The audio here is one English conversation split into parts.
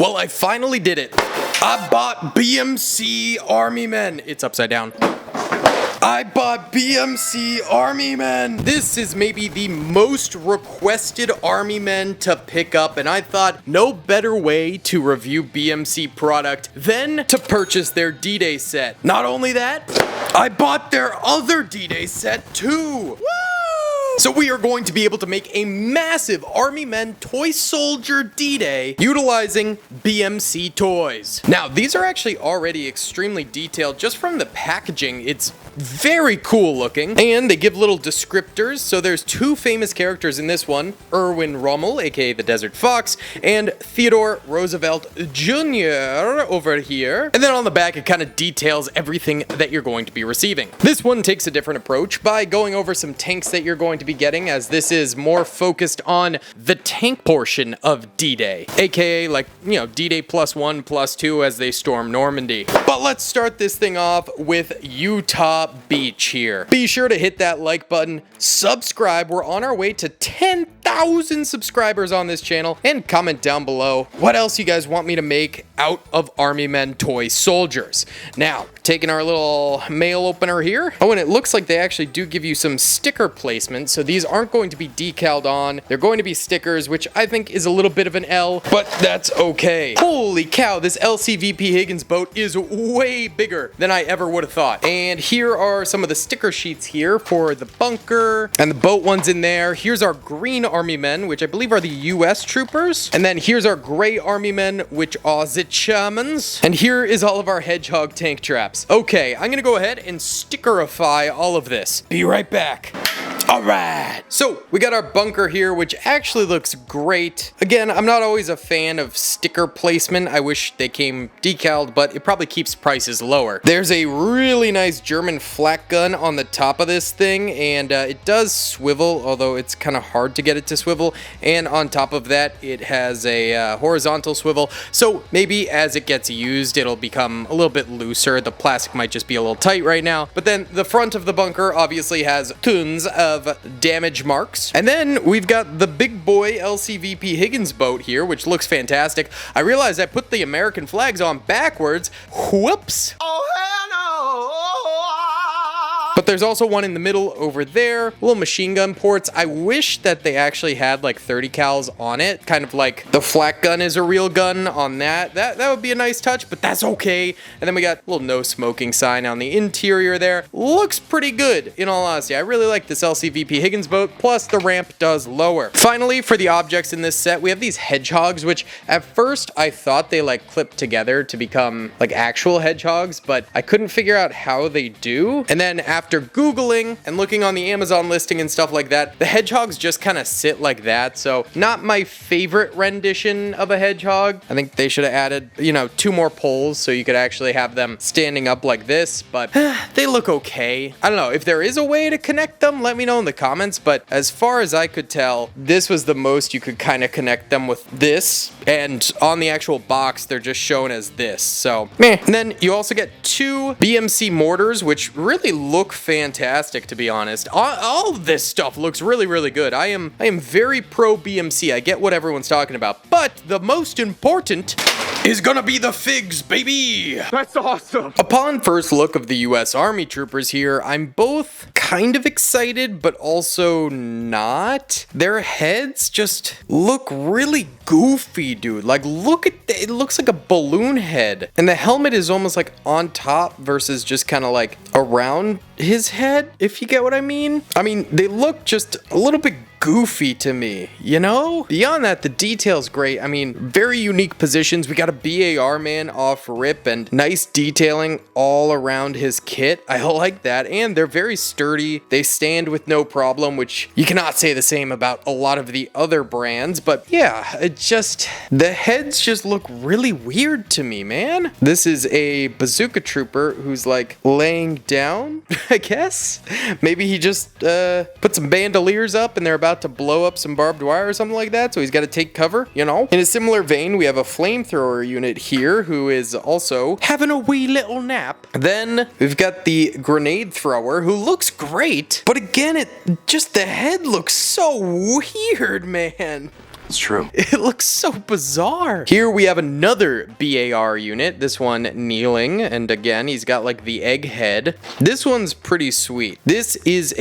Well, I finally did it. I bought BMC Army Men. It's upside down. I bought BMC Army Men. This is maybe the most requested Army Men to pick up, and I thought no better way to review BMC product than to purchase their D-Day set. Not only that, I bought their other D-Day set too. Woo! So we are going to be able to make a massive Army Men Toy Soldier D-Day utilizing BMC toys. Now, these are actually already extremely detailed just from the packaging. It's very cool looking, and they give little descriptors. So there's two famous characters in this one, Erwin Rommel, aka the Desert Fox, and Theodore Roosevelt Jr. over here. And then on the back, it kind of details everything that you're going to be receiving. This one takes a different approach by going over some tanks that you're going to be getting, as this is more focused on the tank portion of D-Day, aka like, you know, D-Day +1, +2 as they storm Normandy. But let's start this thing off with Utah Beach here. Be sure to hit that like button, subscribe. We're on our way to 10,000 subscribers on this channel, and comment down below what else you guys want me to make out of Army Men Toy Soldiers. Now, taking our little mail opener here. Oh, and it looks like they actually do give you some sticker placement, so these aren't going to be decaled on. They're going to be stickers, which I think is a little bit of an L, but that's okay. Holy cow, this LCVP Higgins boat is way bigger than I ever would have thought. And here are some of the sticker sheets here for the bunker, and the boat one's in there. Here's our green Army Men, which I believe are the US troopers. And then here's our gray Army Men, which are the Germans. And here is all of our Hedgehog tank traps. Okay, I'm gonna go ahead and stickerify all of this. Be right back. Alright, so we got our bunker here, which actually looks great. Again, I'm not always a fan of sticker placement. I wish they came decaled, but it probably keeps prices lower. There's a really nice German flak gun on the top of this thing, and it does swivel, although it's kind of hard to get it to swivel. And on top of that, it has a horizontal swivel, so maybe as it gets used, it'll become a little bit looser. The plastic might just be a little tight right now. But then the front of the bunker obviously has tons of damage marks. And then we've got the big boy LCVP Higgins boat here, which looks fantastic. I realized I put the American flags on backwards. Whoops. Oh, hell no. But there's also one in the middle over there. Little machine gun ports. I wish that they actually had like 30 cals on it. Kind of like the flak gun is a real gun on that. That would be a nice touch, but that's okay. And then we got a little no smoking sign on the interior there. Looks pretty good, in all honesty. I really like this LCVP Higgins boat, plus the ramp does lower. Finally, for the objects in this set, we have these hedgehogs, which at first I thought they like clipped together to become like actual hedgehogs, but I couldn't figure out how they do. And then after Googling and looking on the Amazon listing and stuff like that, the hedgehogs just kind of sit like that. So not my favorite rendition of a hedgehog. I think they should have added, you know, 2 more poles so you could actually have them standing up like this, but they look okay. I don't know, if there is a way to connect them, let me know in the comments, but as far as I could tell, this was the most you could kind of connect them with this, and on the actual box, they're just shown as this, so meh. And then you also get 2 BMC mortars, which really look fantastic, to be honest. All of this stuff looks really, really good. I am very pro BMC. I get what everyone's talking about, but the most important is gonna be the figs, baby! That's awesome! Upon first look of the US Army troopers here, I'm both kind of excited, but also not. Their heads just look really goofy, dude. Like, look at it looks like a balloon head. And the helmet is almost like on top versus just kind of like around his head, if you get what I mean. I mean, they look just a little bit goofy to me, you know? Beyond that, the detail's great. I mean, very unique positions. We got a BAR man off rip and nice detailing all around his kit. I like that. And they're very sturdy. They stand with no problem, which you cannot say the same about a lot of the other brands. But yeah, it just, the heads just look really weird to me, man. This is a bazooka trooper who's like laying down, I guess. Maybe he just put some bandoliers up and they're about to blow up some barbed wire or something like that, so he's got to take cover, you know? In a similar vein, we have a flamethrower unit here who is also having a wee little nap. Then we've got the grenade thrower who looks great, but again, it just, the head looks so weird, man. It's true. It looks so bizarre. Here we have another BAR unit, this one kneeling, and again, he's got like the egg head. This one's pretty sweet. This is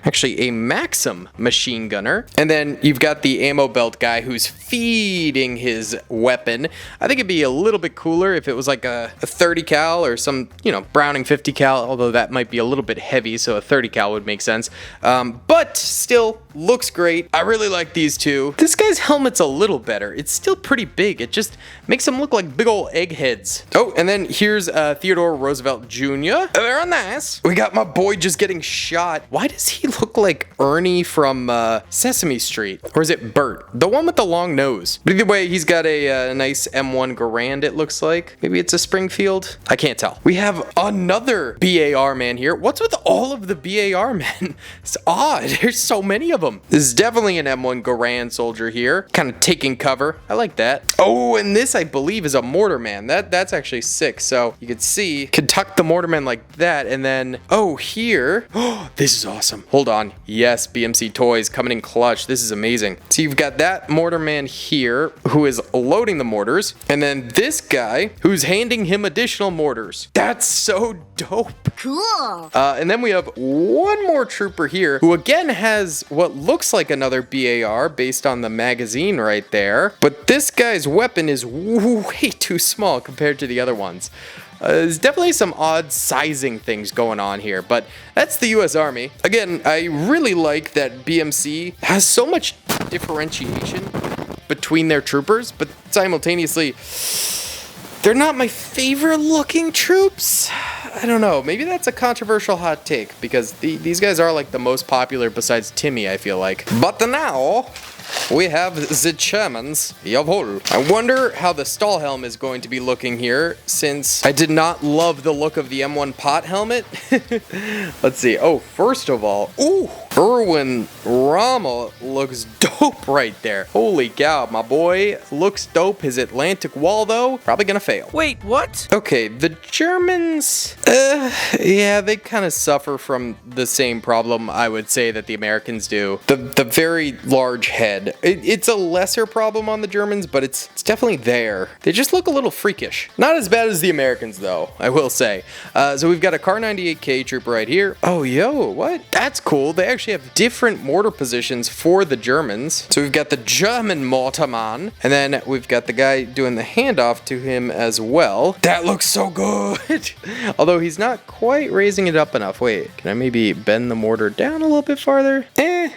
actually a Maxim machine gunner, and then you've got the ammo belt guy who's feeding his weapon. I think it'd be a little bit cooler if it was like a 30 cal or some, Browning 50 cal, although that might be a little bit heavy, so a 30 cal would make sense. But still looks great. I really like these two. This guy's helmet's a little better. It's still pretty big. It just makes him look like big old eggheads. Oh, and then here's Theodore Roosevelt Jr. Very nice. We got my boy just getting shot. Why does he look like Ernie from Sesame Street? Or is it Bert? The one with the long nose. But either way, he's got a nice M1 Garand, it looks like. Maybe it's a Springfield? I can't tell. We have another BAR man here. What's with all of the BAR men? It's odd. There's so many of them. This is definitely an M1 Garand soldier here. Kind of taking cover. I like that. Oh, and this, I believe, is a mortar man. That's actually sick. So you can see, can tuck the mortar man like that. And then, oh, here. Oh, this is awesome. Hold on. Yes, BMC Toys coming in clutch. This is amazing. So you've got that mortar man here who is loading the mortars. And then this guy who's handing him additional mortars. That's so dope. Cool. And then we have one more trooper here who again has what looks like another BAR based on the magazine right there. But this guy's weapon is way too small compared to the other ones. There's definitely some odd sizing things going on here, but that's the US Army. Again, I really like that BMC has so much differentiation between their troopers, but simultaneously, they're not my favorite looking troops. I don't know, maybe that's a controversial hot take, because these guys are like the most popular besides Timmy, I feel like. But now, we have the Germans. Jawohl. I wonder how the Stahlhelm is going to be looking here, since I did not love the look of the M1 pot helmet. Let's see. Oh, first of all, ooh, Erwin Rommel looks dope right there. Holy cow, my boy looks dope. His Atlantic wall, though, probably gonna fail. Wait, what? Okay, the Germans, yeah, they kind of suffer from the same problem, I would say, that the Americans do. The very large head. It's a lesser problem on the Germans, but it's definitely there. They just look a little freakish. Not as bad as the Americans, though, I will say. So we've got a Car 98K trooper right here. Oh, yo, what? That's cool. They actually have different mortar positions for the Germans. So we've got the German mortarman, and then we've got the guy doing the handoff to him as well. That looks so good. Although he's not quite raising it up enough. Wait, can I maybe bend the mortar down a little bit farther?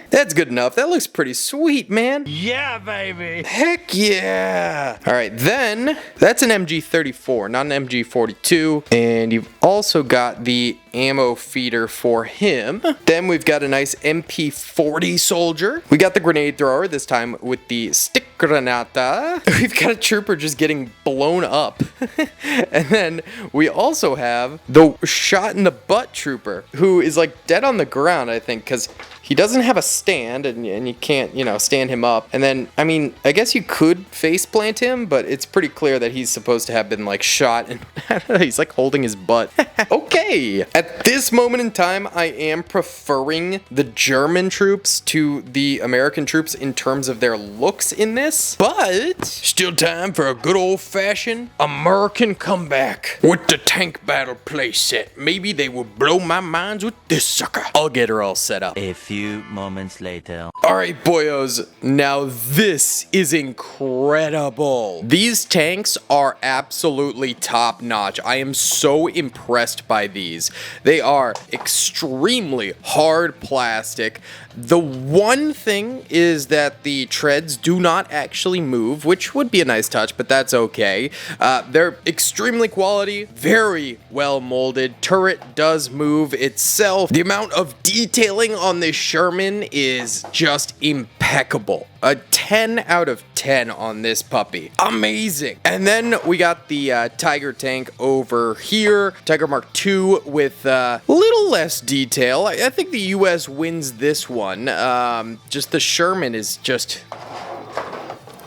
That's good enough. That looks pretty sweet, man. Yeah, baby. Heck yeah. All right, then that's an MG34, not an MG42. And you've also got the ammo feeder for him. Then we've got a nice MP40 soldier. We got the grenade thrower, this time with the stick granata. We've got a trooper just getting blown up. And then we also have the shot in the butt trooper, who is like dead on the ground, I think, because he doesn't have a stand, and you can't, stand him up. And then, I mean, I guess you could face plant him, but it's pretty clear that he's supposed to have been, like, shot, and I don't know, he's, like, holding his butt. Okay. At this moment in time, I am preferring the German troops to the American troops in terms of their looks in this, but still time for a good old-fashioned American comeback with the tank battle playset. Maybe they will blow my minds with this sucker. I'll get her all set up. A few moments later. Alright, boyos, now this is incredible. These tanks are absolutely top notch. I am so impressed by these. They are extremely hard plastic. The one thing is that the treads do not actually move, which would be a nice touch, but that's okay. They're extremely quality, very well molded. Turret does move itself. The amount of detailing on this Sherman is just impeccable. A 10 out of 10 on this puppy. Amazing. And then we got the Tiger tank over here. Tiger Mark II with a little less detail. I think the US wins this one. Just the Sherman is just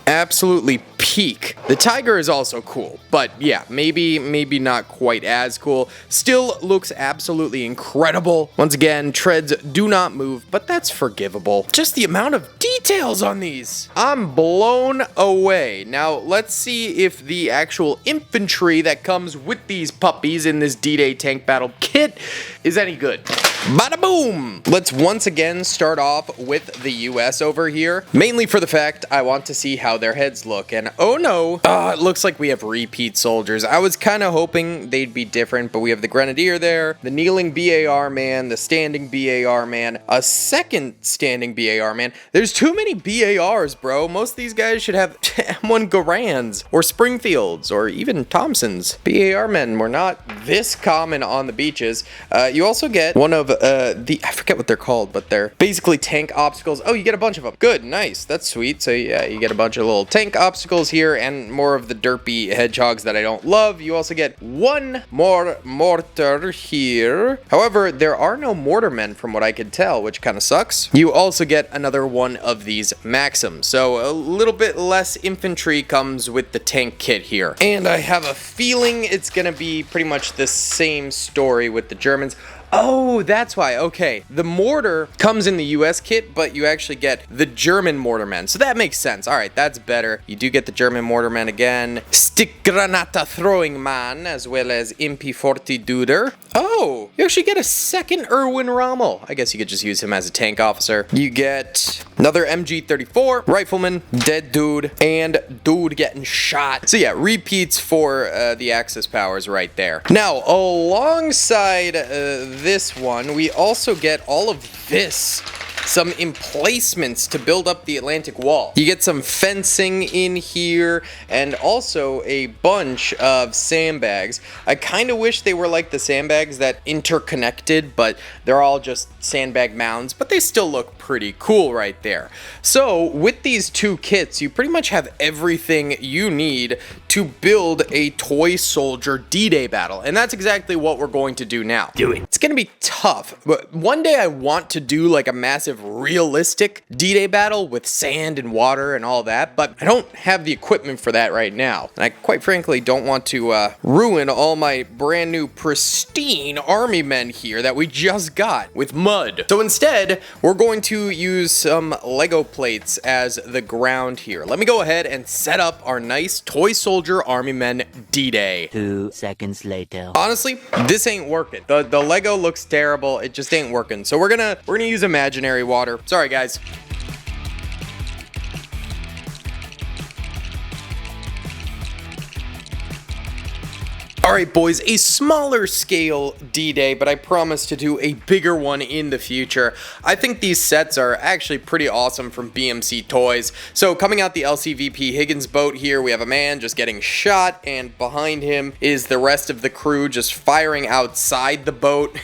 absolutely peak. The Tiger is also cool, but yeah, maybe not quite as cool. Still looks absolutely incredible. Once again, treads do not move, but that's forgivable. Just the amount of detail details on these. I'm blown away. Now, let's see if the actual infantry that comes with these puppies in this D-Day tank battle kit is any good. Bada boom! Let's once again start off with the US over here, mainly for the fact I want to see how their heads look, and oh no, it looks like we have repeat soldiers. I was kind of hoping they'd be different, but we have the Grenadier there, the kneeling BAR man, the standing BAR man, a second standing BAR man. There's too many BARs, bro. Most of these guys should have M1 Garands, or Springfields, or even Thompsons. BAR men were not this common on the beaches. You also get one of I forget what they're called, but they're basically tank obstacles. Oh, you get a bunch of them. Good, nice, that's sweet. So yeah, you get a bunch of little tank obstacles here and more of the derpy hedgehogs that I don't love. You also get one more mortar here. However, there are no mortarmen from what I could tell, which kind of sucks. You also get another one of these Maxims. So a little bit less infantry comes with the tank kit here. And I have a feeling it's gonna be pretty much the same story with the Germans. Oh, that's why. Okay. The mortar comes in the US kit, but you actually get the German mortarmen. So that makes sense. All right, that's better. You do get the German mortarmen again. Stick Granata throwing man, as well as MP40 Duder. Oh, you actually get a second Erwin Rommel. I guess you could just use him as a tank officer. You get another MG34, rifleman, dead dude, and dude getting shot. So yeah, repeats for the Axis powers right there. Now, alongside this one, we also get all of this. Some emplacements to build up the Atlantic Wall. You get some fencing in here and also a bunch of sandbags. I kind of wish they were like the sandbags that interconnected, but they're all just sandbag mounds, but they still look pretty cool right there. So with these two kits, you pretty much have everything you need to build a toy soldier D-Day battle, and that's exactly what we're going to do now. Do it. It's gonna be tough, but one day I want to do like a massive realistic D-Day battle with sand and water and all that, but I don't have the equipment for that right now, and I quite frankly don't want to ruin all my brand new pristine army men here that we just got with mud. So instead, we're going to use some Lego plates as the ground here. Let me go ahead and set up our nice toy soldier army men D-Day. 2 seconds later. Honestly, this ain't working. The Lego looks terrible. It just ain't working. So we're gonna use imaginary water. Sorry, guys. Alright boys, a smaller scale D-Day, but I promise to do a bigger one in the future. I think these sets are actually pretty awesome from BMC Toys. So coming out the LCVP Higgins boat here, we have a man just getting shot, and behind him is the rest of the crew just firing outside the boat.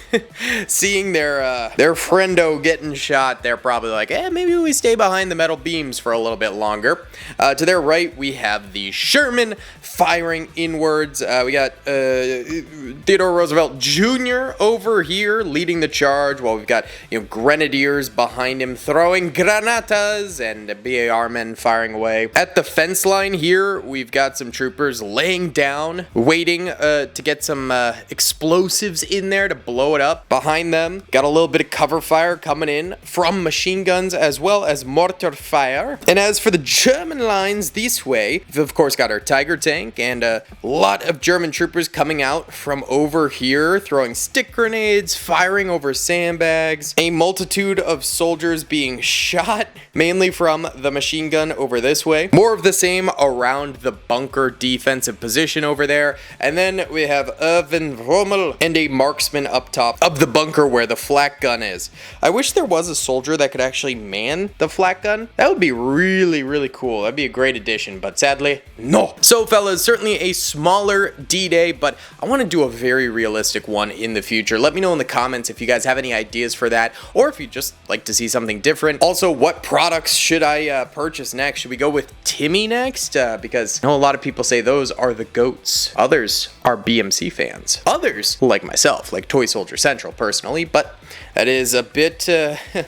Seeing their friendo getting shot, they're probably like, maybe we stay behind the metal beams for a little bit longer. To their right, we have the Sherman firing inwards. We got Theodore Roosevelt Jr. over here leading the charge, while we've got grenadiers behind him throwing granatas and BAR men firing away. At the fence line here, we've got some troopers laying down, waiting to get some explosives in there to blow it up. Behind them, got a little bit of cover fire coming in from machine guns as well as mortar fire. And as for the German lines this way, we've of course got our Tiger tank and a lot of German troopers coming out from over here, throwing stick grenades, firing over sandbags, a multitude of soldiers being shot, mainly from the machine gun over this way. More of the same around the bunker defensive position over there. And then we have Erwin Rommel and a marksman up top of the bunker where the flak gun is. I wish there was a soldier that could actually man the flak gun. That would be really, really cool. That'd be a great addition, but sadly, no. So fellas, certainly a smaller D-Day, but I want to do a very realistic one in the future. Let me know in the comments if you guys have any ideas for that, or if you just like to see something different. Also, what products should I purchase next? Should we go with Timmy next? Because I know a lot of people say those are the GOATs. Others are BMC fans. Others, like myself, like Toy Soldier Central personally, but that is a bit,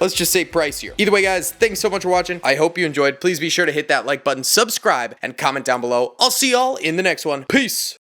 let's just say pricier. Either way, guys, thanks so much for watching. I hope you enjoyed. Please be sure to hit that like button, subscribe, and comment down below. I'll see y'all in the next one. Peace!